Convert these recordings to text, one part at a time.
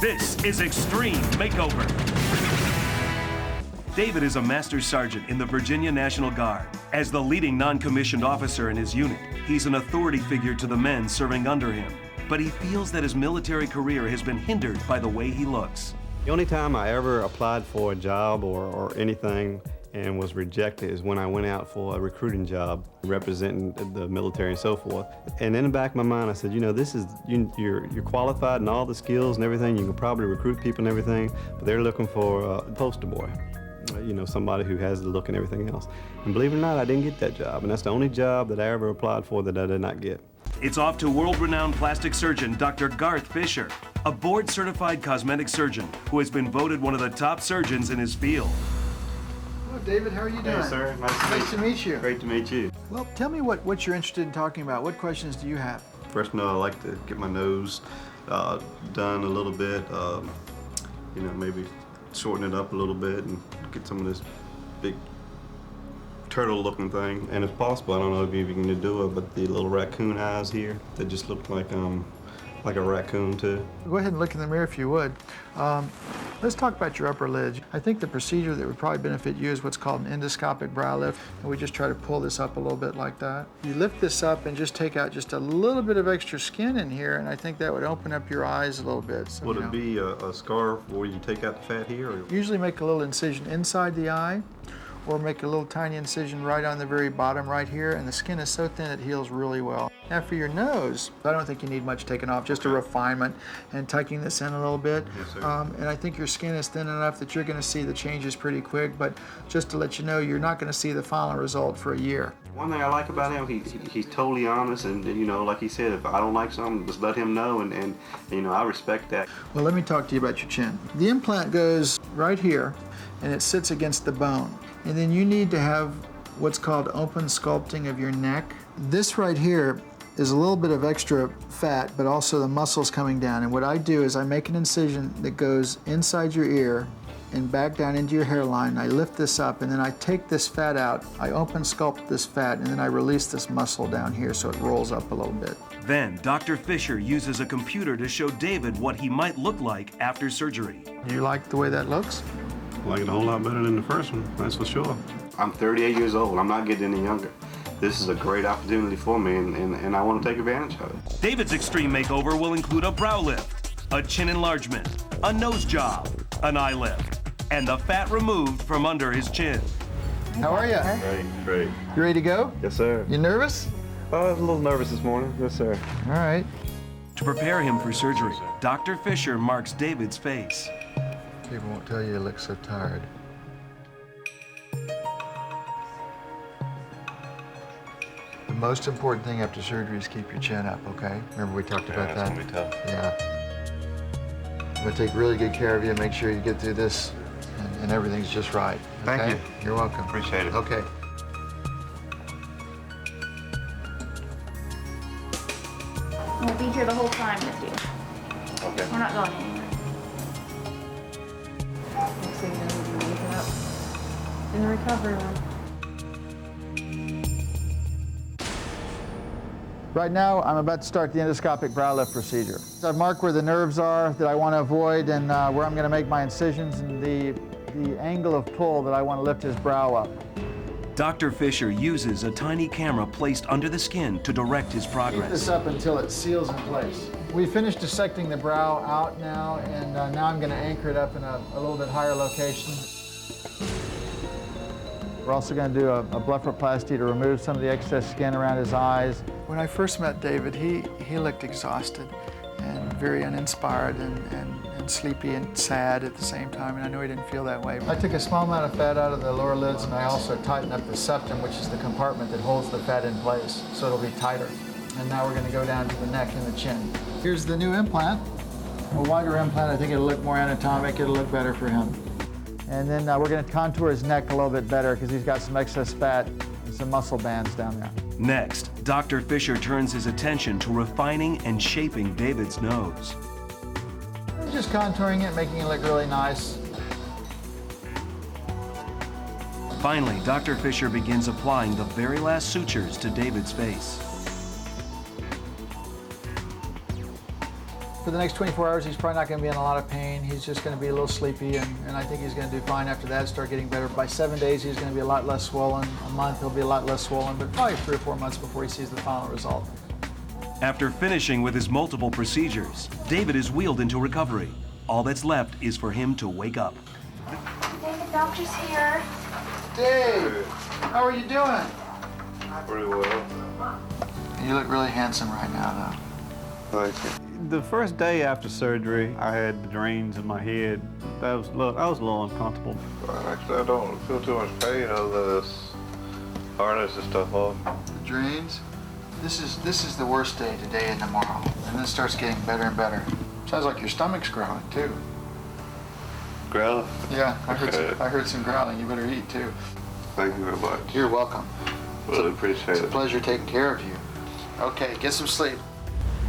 This is Extreme Makeover. David is a master sergeant in the Virginia National Guard. As the leading non-commissioned officer in his unit, he's an authority figure to the men serving under him. But he feels that his military career has been hindered by the way he looks. The only time I ever applied for a job or anything and was rejected is when I went out for a recruiting job representing the military and so forth. And in the back of my mind, I said, you know, this is, you're qualified and all the skills and everything. You can probably recruit people and everything, but they're looking for a poster boy. You know, somebody who has the look and everything else. And believe it or not, I didn't get that job. And that's the only job that I ever applied for that I did not get. It's off to world-renowned plastic surgeon Dr. Garth Fisher, a board-certified cosmetic surgeon who has been voted one of the top surgeons in his field. Hello, David. How are you doing? Hey, sir. Nice to meet you. Great to meet you. Well, tell me what you're interested in talking about. What questions do you have? First, I like to get my nose done a little bit. You know, maybe shorten it up a little bit and get some of this big turtle-looking thing. And if possible, I don't know if you can do it, but the little raccoon eyes here, they just look like a raccoon too. Go ahead and look in the mirror if you would. Let's talk about your upper lid. I think the procedure that would probably benefit you is what's called an endoscopic brow lift. And we just try to pull this up a little bit like that. You lift this up and just take out just a little bit of extra skin in here, and I think that would open up your eyes a little bit. So, Would it be a scar where you take out the fat here? Or? Usually make a little incision inside the eye, or make a little tiny incision right on the very bottom right here, and the skin is so thin it heals really well. Now for your nose, I don't think you need much taken off, just a refinement and tucking this in a little bit. Yes, sir. And I think your skin is thin enough that you're gonna see the changes pretty quick, but just to let you know, you're not gonna see the final result for a year. One thing I like about him, he's totally honest, and you know, like he said, if I don't like something, just let him know, and you know, I respect that. Well, let me talk to you about your chin. The implant goes right here, and it sits against the bone. And then you need to have what's called open sculpting of your neck. This right here is a little bit of extra fat, but also the muscles coming down. And what I do is I make an incision that goes inside your ear and back down into your hairline. I lift this up, and then I take this fat out. I open sculpt this fat, and then I release this muscle down here so it rolls up a little bit. Then Dr. Fisher uses a computer to show David what he might look like after surgery. Do you like the way that looks? I like it a whole lot better than the first one, that's for sure. I'm 38 years old. I'm not getting any younger. This is a great opportunity for me, and I want to take advantage of it. David's extreme makeover will include a brow lift, a chin enlargement, a nose job, an eye lift, and the fat removed from under his chin. How are you? Great. You ready to go? Yes, sir. You nervous? I was a little nervous this morning. Yes, sir. All right. To prepare him for surgery, Dr. Fisher marks David's face. People won't tell you look so tired. The most important thing after surgery is keep your chin up, okay? Remember we talked about that? It's gonna be tough. Yeah. I'm gonna take really good care of you, make sure you get through this, and everything's just right. Okay? Thank you. You're welcome. Appreciate it. Okay. We'll be here the whole time with you. Okay. We're not going anywhere. Next thing you know, you'll be waking up in the recovery room. Right now, I'm about to start the endoscopic brow lift procedure. I've marked where the nerves are that I want to avoid, and where I'm going to make my incisions, and the angle of pull that I want to lift his brow up. Dr. Fisher uses a tiny camera placed under the skin to direct his Keep progress. this up until it seals in place. We finished dissecting the brow out now, and now I'm going to anchor it up in a little bit higher location. We're also going to do a blepharoplasty to remove some of the excess skin around his eyes. When I first met David, he looked exhausted and very uninspired and sleepy and sad at the same time, and I know he didn't feel that way. I took a small amount of fat out of the lower lids, and I also tightened up the septum, which is the compartment that holds the fat in place, so it'll be tighter. And now we're going to go down to the neck and the chin. Here's the new implant. A wider implant, I think it'll look more anatomic, it'll look better for him. And then we're going to contour his neck a little bit better because he's got some excess fat and some muscle bands down there. Next, Dr. Fisher turns his attention to refining and shaping David's nose. Just contouring it, making it look really nice. Finally, Dr. Fisher begins applying the very last sutures to David's face. For the next 24 hours, he's probably not going to be in a lot of pain. He's just going to be a little sleepy, and I think he's going to do fine after that, start getting better. By 7 days, he's going to be a lot less swollen. A month, he'll be a lot less swollen, but probably 3 or 4 months before he sees the final result. After finishing with his multiple procedures, David is wheeled into recovery. All that's left is for him to wake up. David, doctor's here. Dave, how are you doing? Pretty well. You look really handsome right now, Thank you. The first day after surgery, I had the drains in my head. I was a little uncomfortable. Actually, I don't feel too much pain other than this harness and stuff off. though. The drains? This is the worst day, today and tomorrow. And then it starts getting better and better. Sounds like your stomach's growling, too. Growling? Yeah, I heard some growling. You better eat, too. Thank you very much. You're welcome. Really appreciate It's a it. pleasure taking care of you. Okay, get some sleep.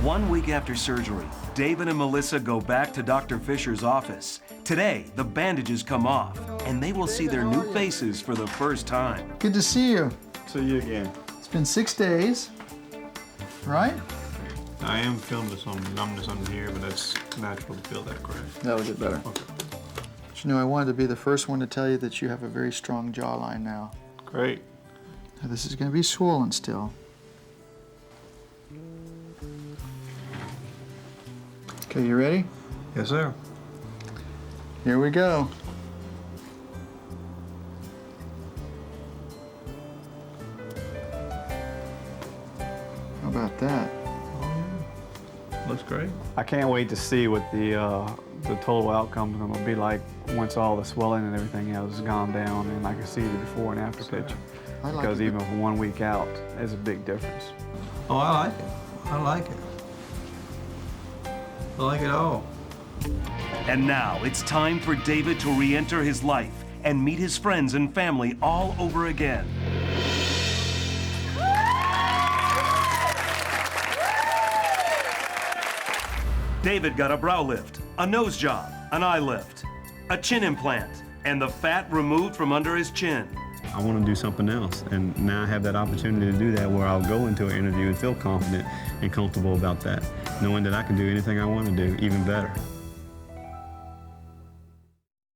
1 week after surgery, David and Melissa go back to Dr. Fisher's office. Today, the bandages come off, and they will see their new faces for the first time. Good to see you. See you again. It's been 6 days, right? I am feeling some numbness under here, but that's natural to feel that, correct? That'll get better. Okay. But you know, I wanted to be the first one to tell you that you have a very strong jawline now. Great. Now, this is going to be swollen still. Okay, you ready? Yes, sir. Here we go. How about that? Looks great. I can't wait to see what the total outcome is going to be like once all the swelling and everything else has gone down, and I can see the before and after picture. I like Because it. even from 1 week out is a big difference. Oh, I like it. I like it. I like it all. And now it's time for David to re-enter his life and meet his friends and family all over again. David got a brow lift, a nose job, an eye lift, a chin implant, and the fat removed from under his chin. I want to do something else, and now I have that opportunity to do that where I'll go into an interview and feel confident and comfortable about that, knowing that I can do anything I want to do, even better.